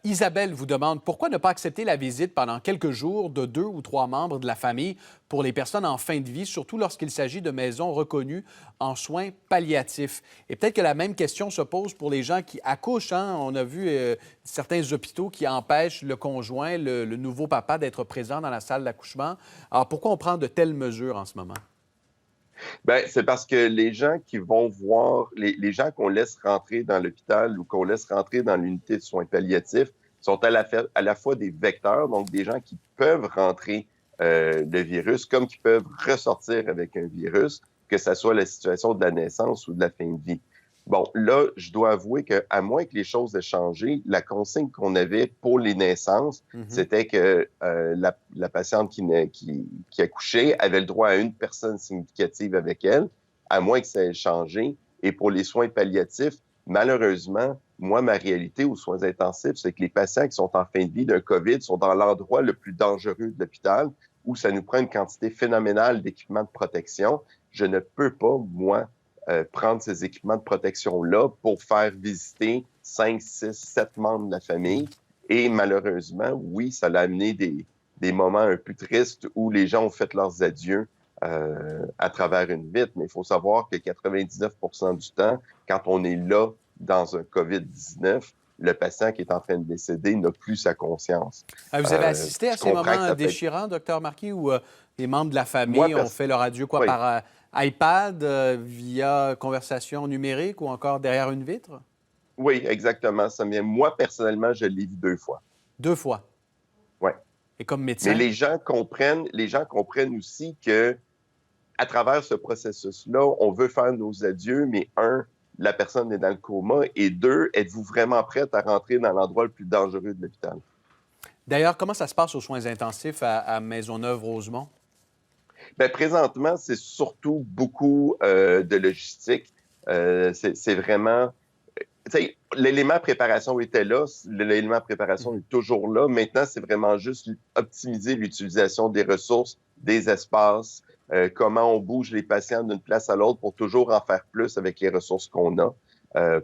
Isabelle vous demande pourquoi ne pas accepter la visite pendant quelques jours de 2 ou 3 membres de la famille pour les personnes en fin de vie, surtout lorsqu'il s'agit de maisons reconnues en soins palliatifs. Et peut-être que la même question se pose pour les gens qui accouchent. Hein? On a vu certains hôpitaux qui empêchent le conjoint, le nouveau papa, d'être présent dans la salle d'accouchement. Alors pourquoi on prend de telles mesures en ce moment? Ben, c'est parce que les gens qui vont voir, les gens qu'on laisse rentrer dans l'hôpital ou qu'on laisse rentrer dans l'unité de soins palliatifs sont à la fois des vecteurs, donc des gens qui peuvent rentrer le virus, comme qui peuvent ressortir avec un virus, que ce soit la situation de la naissance ou de la fin de vie. Bon, là, je dois avouer qu'à moins que les choses aient changé, la consigne qu'on avait pour les naissances, Mhm. c'était que la patiente qui accouchait avait le droit à une personne significative avec elle, à moins que ça ait changé. Et pour les soins palliatifs, malheureusement, moi, ma réalité aux soins intensifs, c'est que les patients qui sont en fin de vie d'un COVID sont dans l'endroit le plus dangereux de l'hôpital, où ça nous prend une quantité phénoménale d'équipements de protection. Je ne peux pas, moi, prendre ces équipements de protection-là pour faire visiter 5, 6, 7 membres de la famille. Et malheureusement, oui, ça l'a amené des moments un peu tristes où les gens ont fait leurs adieux à travers une vitre. Mais il faut savoir que 99% du temps, quand on est là dans un COVID-19, le patient qui est en train de décéder n'a plus sa conscience. Vous avez assisté à Je ces comprends que moments ça peut être... déchirants, docteur Marquis, où les membres de la Moi, famille ont fait leur adieu quoi, oui, par iPad, via conversation numérique ou encore derrière une vitre? oui, exactement. Moi, personnellement, je l'ai vu 2 fois. 2 fois. Ouais. Et comme Mais médecin? les gens comprennent aussi que à travers ce processus-là, on veut faire nos adieux, mais la personne est dans le coma, et deux, êtes-vous vraiment prête à rentrer dans l'endroit le plus dangereux de l'hôpital? D'ailleurs, comment ça se passe aux soins intensifs à Maisonneuve-Rosemont? Ben, présentement, c'est surtout beaucoup de logistique. C'est vraiment... L'élément préparation était là, l'élément préparation Mhm. est toujours là. Maintenant, c'est vraiment juste optimiser l'utilisation des ressources, des espaces, comment on bouge les patients d'une place à l'autre pour toujours en faire plus avec les ressources qu'on a.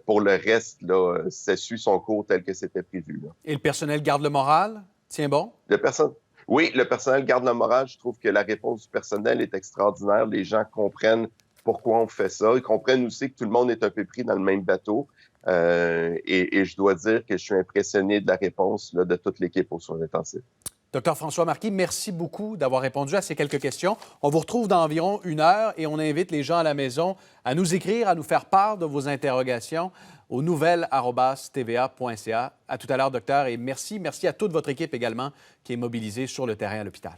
Pour le reste, là, ça suit son cours tel que c'était prévu, là. Et le personnel garde le moral? Tiens bon? Le perso- Oui, le personnel garde le moral. Je trouve que la réponse du personnel est extraordinaire. Les gens comprennent pourquoi on fait ça. Ils comprennent aussi que tout le monde est un peu pris dans le même bateau. Et je dois dire que je suis impressionné de la réponse là, de toute l'équipe aux soins intensifs. Docteur François Marquis, merci beaucoup d'avoir répondu à ces quelques questions. On vous retrouve dans environ 1 heure et on invite les gens à la maison à nous écrire, à nous faire part de vos interrogations aux nouvelles@tva.ca. À tout à l'heure, docteur, et merci. Merci à toute votre équipe également qui est mobilisée sur le terrain à l'hôpital.